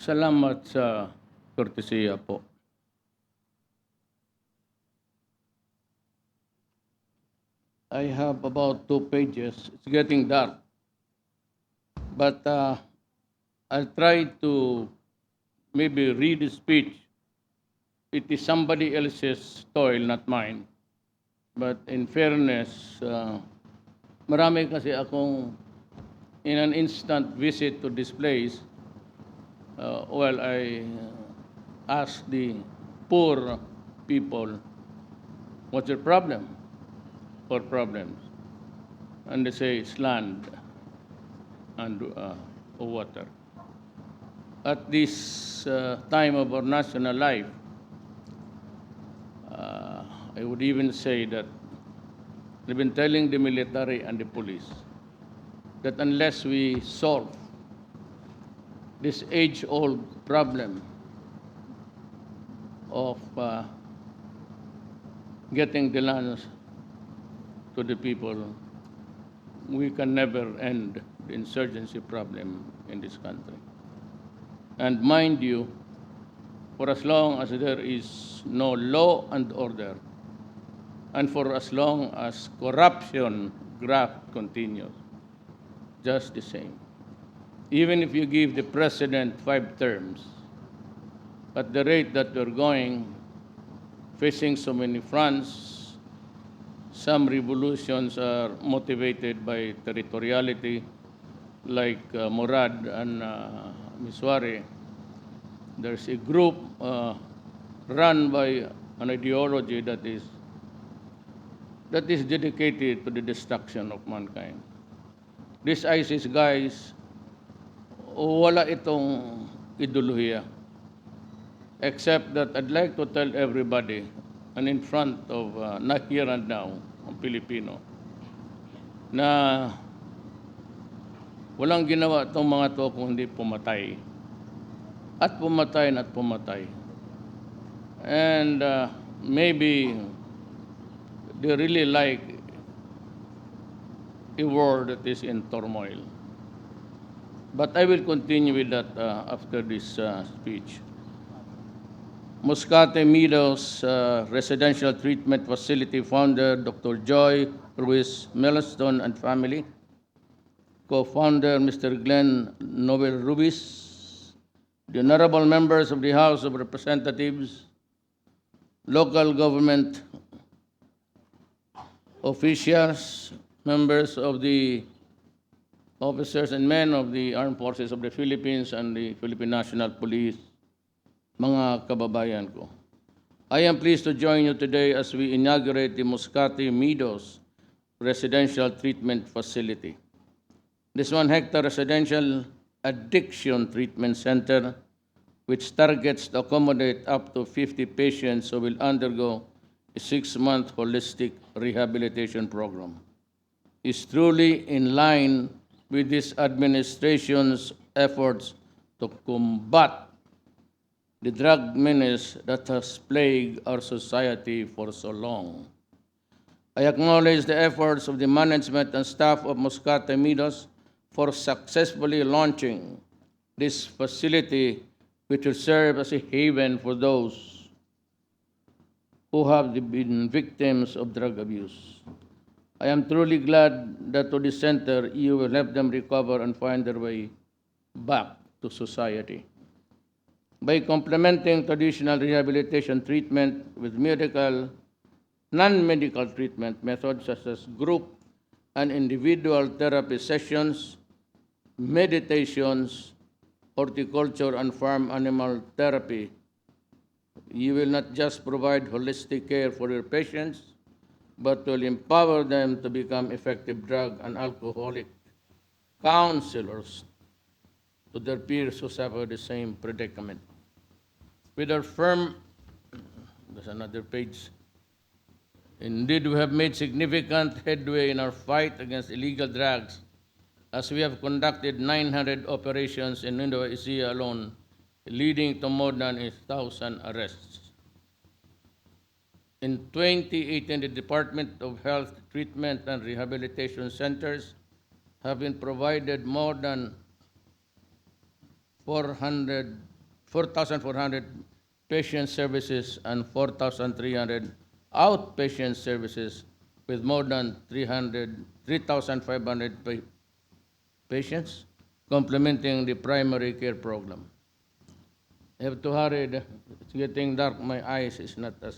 Salamat sa kortesiya po. I have about 2 pages. It's getting dark. But I'll try to maybe read the speech. It is somebody else's toil, not mine. But in fairness, marami kasi akong in an instant visit to this place, while I ask the poor people, what's your problem or problems? And they say it's land and water. At this time of our national life, I would even say that they've been telling the military and the police that unless we solve this age-old problem of getting the lands to the people, we can never end the insurgency problem in this country. And mind you, for as long as there is no law and order, and for as long as corruption graft continues, just the same. Even if you give the president 5 terms, at the rate that we're going, facing so many fronts, some revolutions are motivated by territoriality, like Murad and Miswari. There's a group run by an ideology that is dedicated to the destruction of mankind. These ISIS guys, wala itong ideolohiya. Except that I'd like to tell everybody, and in front of, not here and now, ang Pilipino, na walang ginawa itong mga to kung hindi pumatay. At pumatay at pumatay. And maybe they really like a world that is in turmoil. But I will continue with that after this speech. Moscati Meadows Residential Treatment Facility founder Dr. Joy Ruiz Melstone and family, co-founder Mr. Glenn Noel Rubis, the honorable members of the House of Representatives, local government officials, members of the officers and men of the Armed Forces of the Philippines and the Philippine National Police, mga kababayan ko. I am pleased to join you today as we inaugurate the Moscati Meadows Residential Treatment Facility. This 1-hectare residential addiction treatment center, which targets to accommodate up to 50 patients who will undergo a 6-month holistic rehabilitation program, is truly in line with this administration's efforts to combat the drug menace that has plagued our society for so long. I acknowledge the efforts of the management and staff of Moscati Meadows for successfully launching this facility, which will serve as a haven for those who have been victims of drug abuse. I am truly glad that to this center you will help them recover and find their way back to society. By complementing traditional rehabilitation treatment with medical, non-medical treatment methods such as group and individual therapy sessions, meditations, horticulture, and farm animal therapy, you will not just provide holistic care for your patients, but will empower them to become effective drug and alcoholic counselors to their peers who suffer the same predicament. With our firm, there's another page. Indeed, we have made significant headway in our fight against illegal drugs, as we have conducted 900 operations in Nueva Ecija alone, leading to more than 1,000 arrests. In 2018, the Department of Health Treatment and Rehabilitation Centers have been provided more than 400 4,400 patient services and 4,300 outpatient services with more than 3,500 patients, complementing the primary care program. I have to hurry. It's getting dark. My eyes is not as.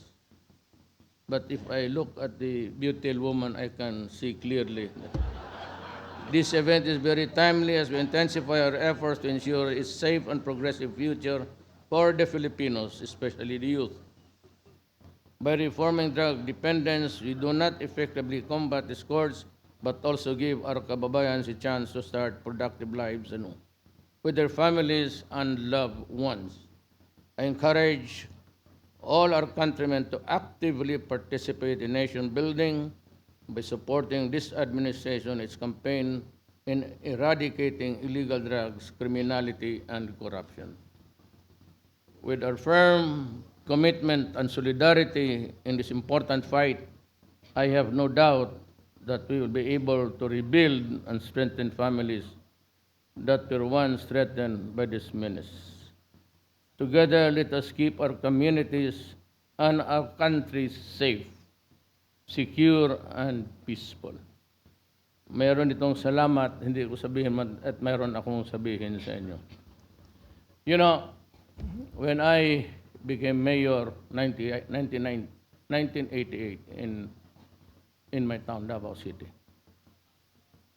But if I look at the beautiful woman, I can see clearly. This event is very timely as we intensify our efforts to ensure a safe and progressive future for the Filipinos, especially the youth. By reforming drug dependence, we do not effectively combat the scourge, but also give our kababayans a chance to start productive lives with their families and loved ones. I encourage all our countrymen to actively participate in nation building by supporting this administration, its campaign in eradicating illegal drugs, criminality, and corruption. With our firm commitment and solidarity in this important fight, I have no doubt that we will be able to rebuild and strengthen families that were once threatened by this menace. Together, let us keep our communities and our country safe, secure, and peaceful. Mayroon itong salamat, hindi ko sabihin at mayroon akong sabihin sa inyo. You know, when I became mayor 1988 in my town, Davao City,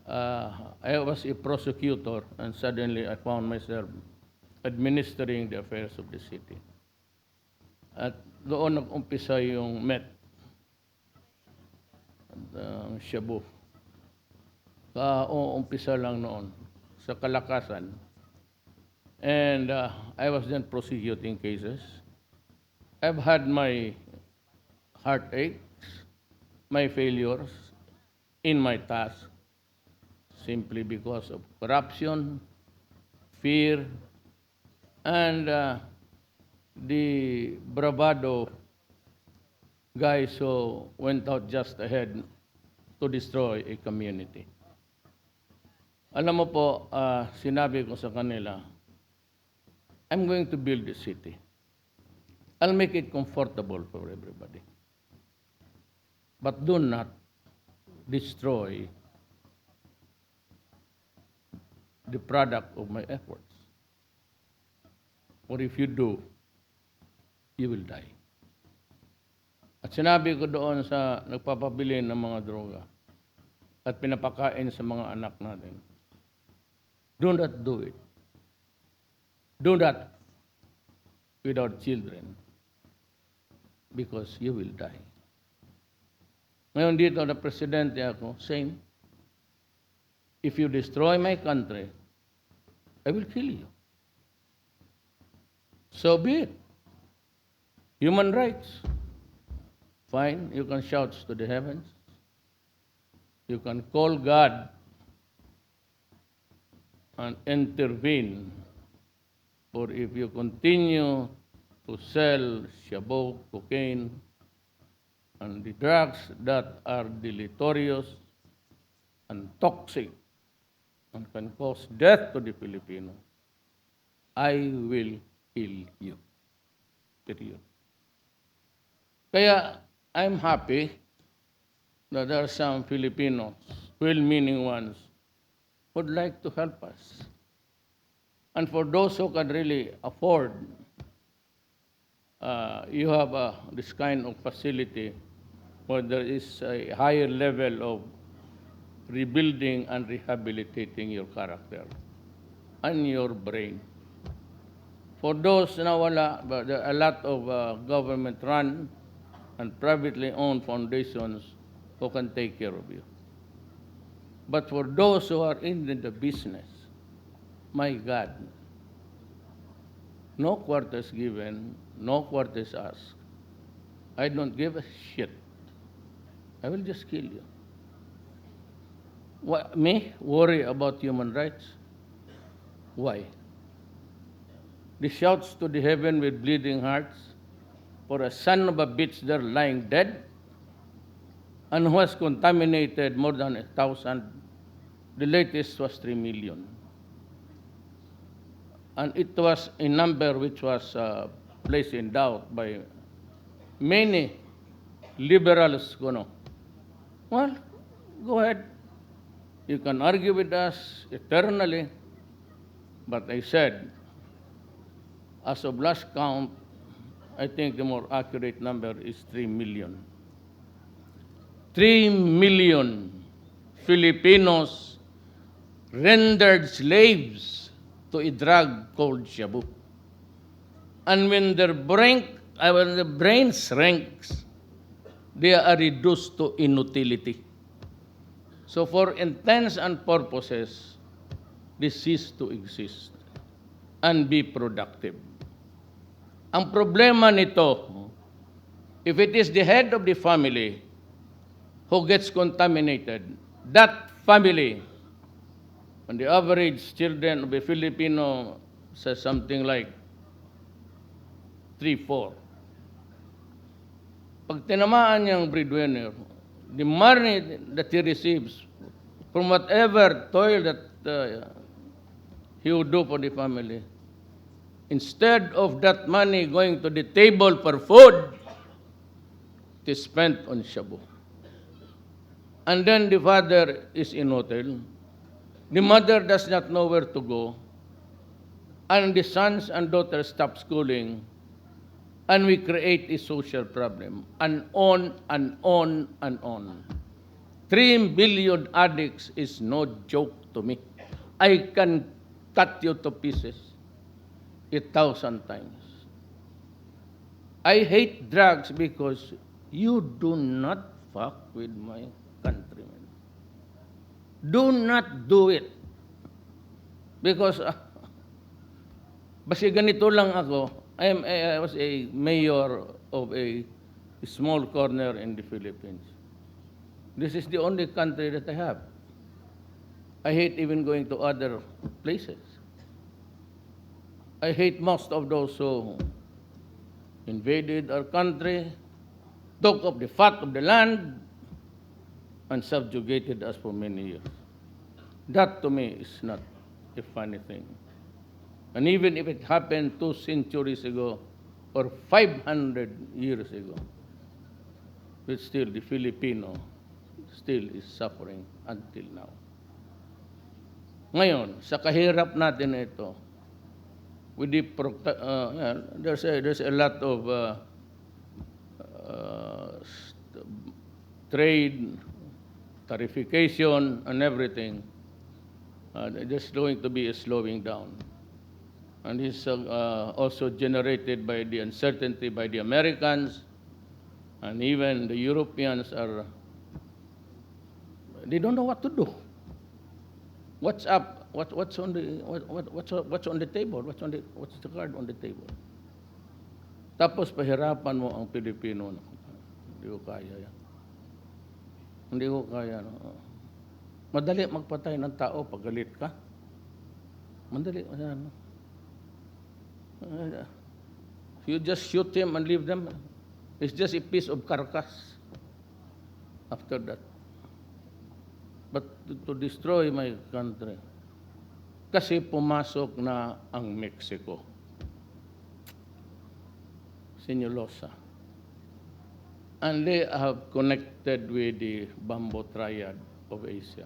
I was a prosecutor and suddenly I found myself administering the affairs of the city. At doon nag-umpisa yung Met, Shabu. Umpisa lang noon sa kalakasan. And I was then prosecuting cases. I've had my heartaches, my failures in my task simply because of corruption, fear, and the bravado guys who went out just ahead to destroy a community. Alam mo po, sinabi ko sa kanila, I'm going to build a city. I'll make it comfortable for everybody. But do not destroy the product of my efforts. Or if you do, you will die. At sinabi ko doon sa nagpapabili ng mga droga at pinapakain sa mga anak natin, do not do it. Do that with our children because you will die. Ngayon dito na presidente ako, same. If you destroy my country, I will kill you. So be it. Human rights. Fine, you can shout to the heavens. You can call God and intervene. Or if you continue to sell shabu, cocaine, and the drugs that are deleterious and toxic and can cause death to the Filipino, I will kill you. Period. Kaya I'm happy that there are some Filipinos, well-meaning ones, would like to help us. And for those who can really afford, you have this kind of facility where there is a higher level of rebuilding and rehabilitating your character and your brain. For those na wala, but there are a lot of government-run and privately owned foundations who can take care of you. But for those who are in the business, my God, no quarters given, no quarters asked. I don't give a shit. I will just kill you. What, me worry about human rights? Why? The shouts to the heaven with bleeding hearts for a son of a bitch there lying dead and who has contaminated more than 1,000. The latest was 3 million. And it was a number which was placed in doubt by many liberals. Well, go ahead. You can argue with us eternally. But I said, as of last count, I think the more accurate number is 3 million. 3 million Filipinos rendered slaves to a drug called shabu. And when when the brain shrinks, they are reduced to inutility. So for intents and purposes, they cease to exist and be productive. Ang problema nito, if it is the head of the family who gets contaminated, that family, on the average children of a Filipino says something like 3, 4. Pag tinamaan niyang breadwinner, the money that he receives from whatever toil that he would do for the family, instead of that money going to the table for food, it is spent on shabu. And then the father is in hotel. The mother does not know where to go. And the sons and daughters stop schooling. And we create a social problem. And on and on and on. 3 billion addicts is no joke to me. I can cut you to pieces 1,000 times. I hate drugs because you do not fuck with my countrymen. Do not do it. Because basi ganito lang ako, I was a mayor of a small corner in the Philippines. This is the only country that I have. I hate even going to other places. I hate most of those who invaded our country, took up the fat of the land, and subjugated us for many years. That to me is not a funny thing. And even if it happened 2 centuries ago or 500 years ago, but still the Filipino still is suffering until now. Ngayon, sa kahirap natin ito, with the there's a lot of trade, tarification, and everything. There's going to be a slowing down. And this also generated by the uncertainty by the Americans, and even the Europeans they don't know what to do. What's up? What's on the table? What's the card on the table? Tapos pahirapan mo ang Pilipino. Hindi ko kaya yan. Hindi ko kaya. No? Madali magpatay ng tao pag galit ka. Madali. Ano? You just shoot him and leave them. It's just a piece of carcass after that. But to destroy my country, kasi pumasok na ang Mexico. Sinulosa. And they have connected with the Bamboo Triad of Asia.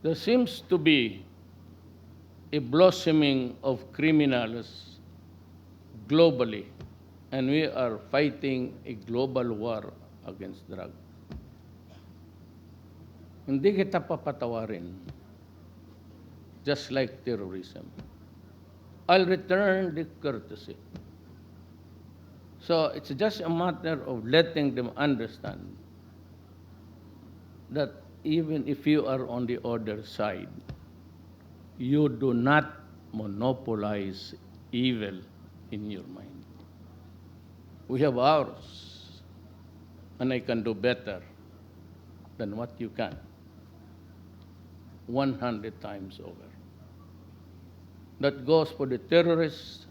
There seems to be a blossoming of criminals globally, and we are fighting a global war against drugs. Hindi kita papatawarin, just like terrorism. I'll return the courtesy. So it's just a matter of letting them understand that even if you are on the other side, you do not monopolize evil in your mind. We have ours, and I can do better than what you can, 100 times over. That goes for the terrorists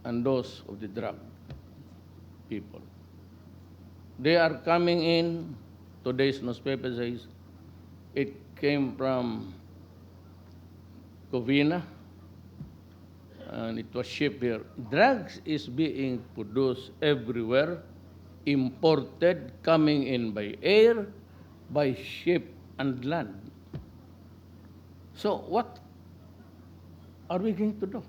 and those of the drug people. They are coming in. Today's newspaper says it came from Covina, and it was shipped here. Drugs is being produced everywhere, imported, coming in by air, by ship and land. So what are we going to do?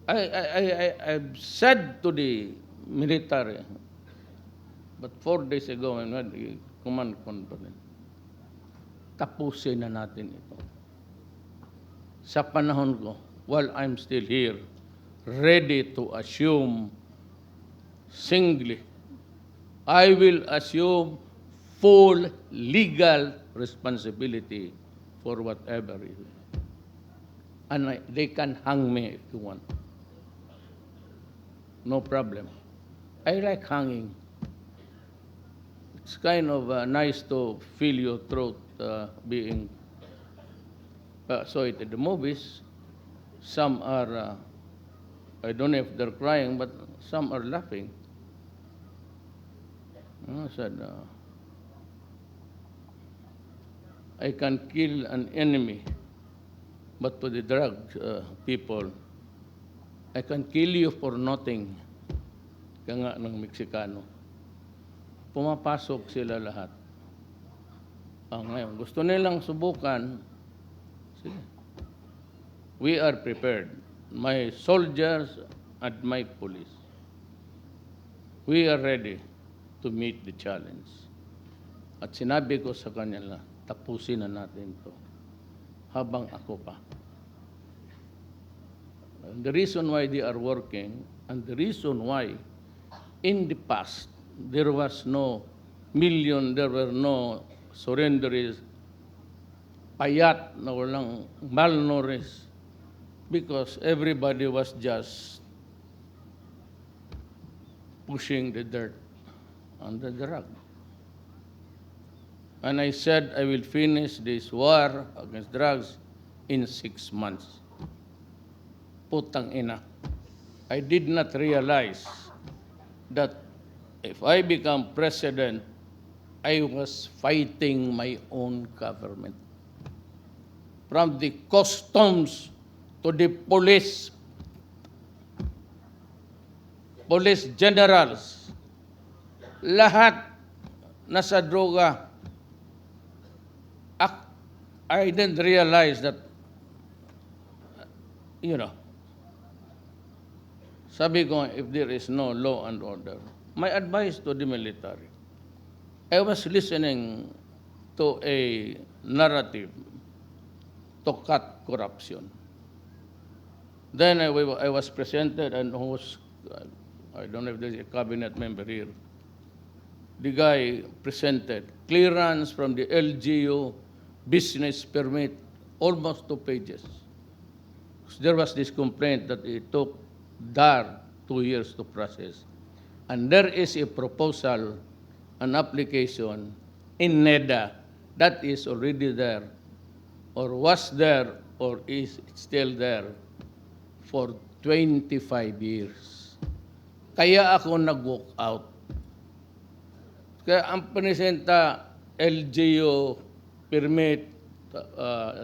I've said to the military, but 4 days ago, when we had the command conference, tapusin na natin ito. Sa panahon ko, while I'm still here, ready to assume singly, I will assume full legal responsibility for whatever it is. And they can hang me if you want. No problem. I like hanging. It's kind of nice to feel your throat being saw it in the movies. Some are, I don't know if they're crying, but some are laughing. I said, I can kill an enemy, but to the drug people, I can kill you for nothing. Kaya nga ng Meksikano. Pumapasok sila lahat. Ngayon, gusto nilang subukan. Sige. We are prepared. My soldiers and my police. We are ready to meet the challenge. At sinabi ko sa kanila, tapusin na natin ito habang ako pa. And the reason why they are working, and the reason why in the past there was no there were no surrenderies, payat na walang malnourished, because everybody was just pushing the dirt on the drug. And I said I will finish this war against drugs in 6 months. Putang ina. I did not realize that if I become president, I was fighting my own government. From the customs to the police generals, lahat nasa droga. I didn't realize that, sabi ko, if there is no law and order, my advice to the military, I was listening to a narrative to cut corruption. Then I was presented, and I don't know if there's a cabinet member here. The guy presented clearance from the LGU business permit, almost 2 pages. There was this complaint that it took DAR 2 years to process. And there is a proposal, an application in NEDA that is already there, or was there, or is still there for 25 years. Kaya ako nag-walk out. Kaya ang presenta, LGU, permit,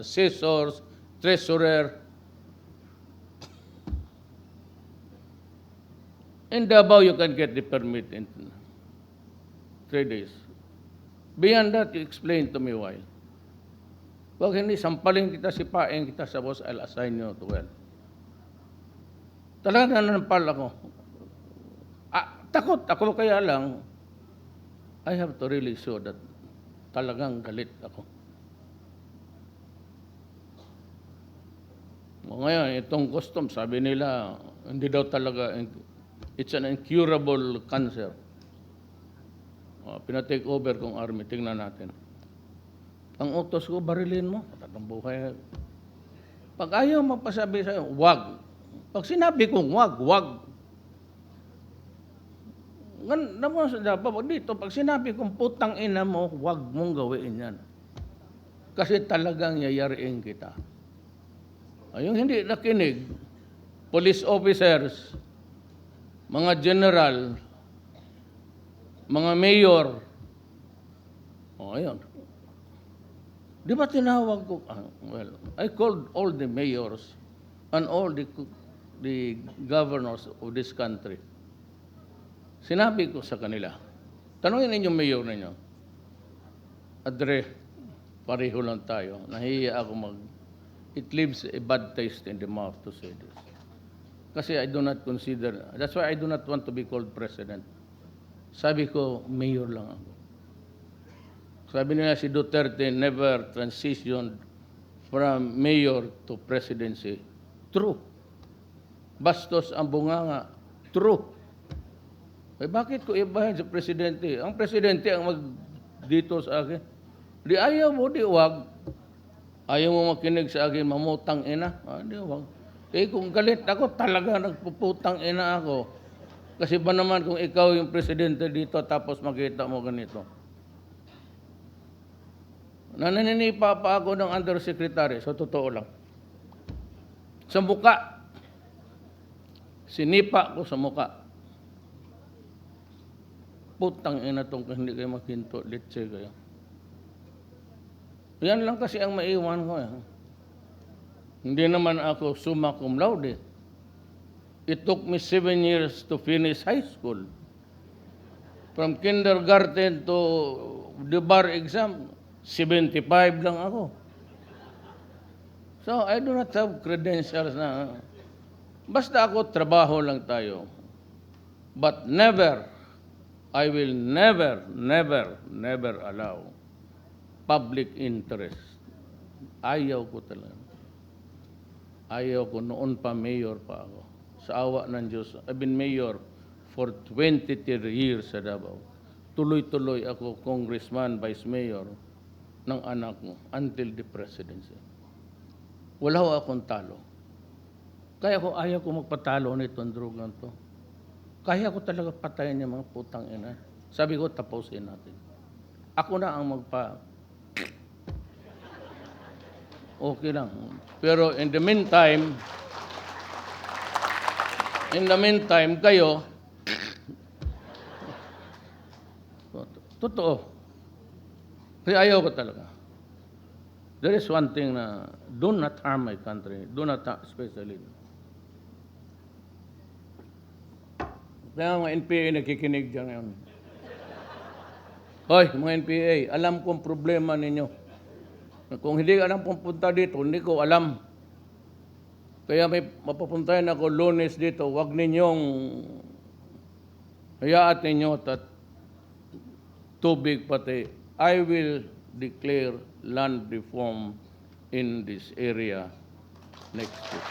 assessors, treasurer. In Davao, you can get the permit in 3 days. Beyond that, you explain to me why. Wag hindi, sampalin kita, sipain kita sa boss, I'll assign you to well. Talaga nanampal ako. Takot ako, kaya lang, I have to really show that talagang galit ako. Ngayon, itong custom, sabi nila, hindi daw talaga, it's an incurable cancer. Pinatake over kong army, tingnan natin. Ang utos ko, barilin mo, patatang buhay. Pag ayaw magpasabi sa'yo, wag. Pag sinabi kong wag. Naman sa dapat, dito, pag sinabi kong putang ina mo, wag mong gawin yan. Kasi talagang yayariin kita. Yung hindi nakinig, police officers, mga general, mga mayor, ayun. Di ba tinawag ko, I called all the mayors and all the governors of this country. Sinabi ko sa kanila, tanungin ninyo mayor ninyo, Adre, pareho lang tayo. Nahihiya ako it leaves a bad taste in the mouth to say this. Kasi I do not consider, that's why I do not want to be called president. Sabi ko, mayor lang ako. Sabi nila si Duterte never transitioned from mayor to presidency. True. Bastos ang bunganga. True. Eh bakit ko ibahin sa presidente? Ang presidente ang dito sa akin. Di ayaw mo, di wag. Ayaw mo makinig sa akin, mamutang ina. Di wag. Eh kung galit ako, talaga nagpuputang ina ako. Kasi ba naman kung ikaw yung presidente dito tapos makita mo ganito. Nananinipa pa ako ng undersecretary, so totoo lang. Sa muka. Sinipa ko sa muka. Putang ina tong hindi kayo maghinto, litse kayo. Yan lang kasi ang maiwan ko. Hindi naman ako summa cum laude. It took me 7 years to finish high school. From kindergarten to the bar exam, 75 lang ako. So, I do not have credentials na. Basta ako, trabaho lang tayo. But never, I will never allow public interest. Ayaw ko talaga. Ayaw ko, noon pa mayor pa ako. Sa awa ng Diyos, I've been mayor for 23 years sa Davao. Tuloy-tuloy ako congressman, vice mayor ng anak mo until the presidency. Wala ho akong talo. Kaya ko ayaw ko magpatalo nitong drogang to. Kaya ko talaga patayin yung mga putang ina. Sabi ko, tapusin natin. Ako na ang okay lang. Pero in the meantime, kayo, totoo. Kaya ayaw ko talaga. There is one thing na, do not harm my country. Do not harm, especially. Kaya mga NPA nakikinig dyan ngayon. Hoy, mga NPA, alam kong problema ninyo. Kung hindi ka lang pupunta dito, hindi ko alam. Kaya may mapapuntahin ako Lunes dito, wag ninyong hayaan ninyo at tubig pati. I will declare land reform in this area next week.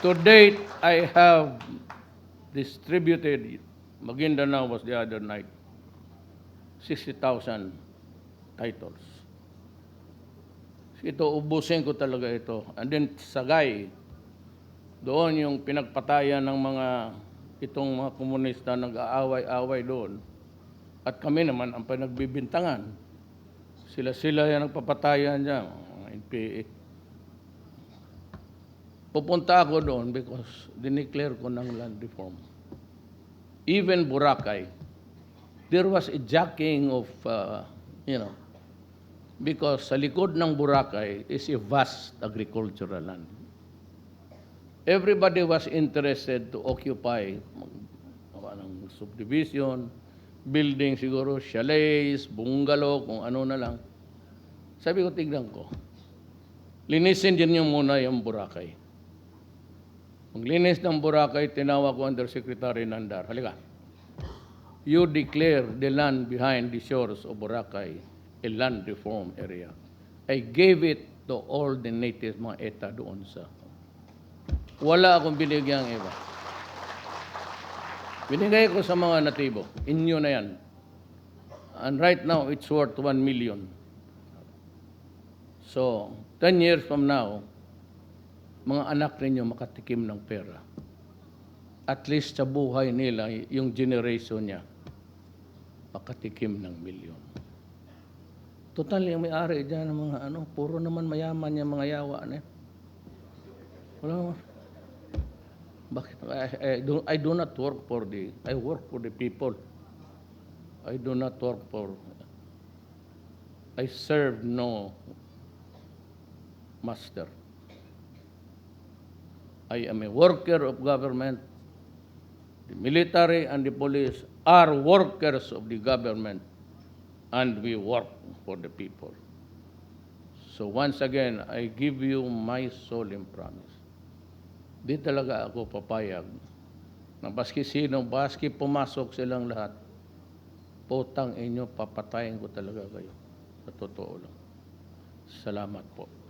To date, I have distributed, Maguindanao was the other night, 60,000 titles. Ito, ubusin ko talaga ito. And then, Sagay, doon yung pinagpatayan ng itong mga komunista nag-aaway-aaway doon. At kami naman ang pinagbibintangan. Sila yan nagpapatayan dyan, mga NPA. Pupunta ako doon because dineclare ko ng land reform. Even Boracay, there was a jacking of, because sa likod ng Boracay is a vast agricultural land. Everybody was interested to occupy ng subdivision, building siguro, chalets, bungalow, kung ano na lang. Sabi ko, tignan ko. Linisin din niyo muna yung Boracay. Maglinis ng Boracay, tinawag ko Undersecretary Nandar. Halika. You declare the land behind the shores of Boracay a land reform area. I gave it to all the natives, mga ETA doon sa. Wala akong binigyang iba. Binigay ko sa mga natibo. Inyo na yan. And right now, it's worth 1 million. So, 10 years from now, mga anak ninyo makatikim ng pera. At least sa buhay nila, yung generation niya, makatikim ng milyon. Total, yung may-ari dyan ng mga puro naman mayaman yung mga yawa na yan. Wala naman. Bakit? I do not work for I work for the people. I do not work for, I serve no master. I am a worker of government. The military and the police are workers of the government, and we work for the people. So once again, I give you my solemn promise. Di talaga ako papayag na baski sino, baski pumasok silang lahat, putang inyo, papatayin ko talaga kayo. Sa totoo lang. Salamat po.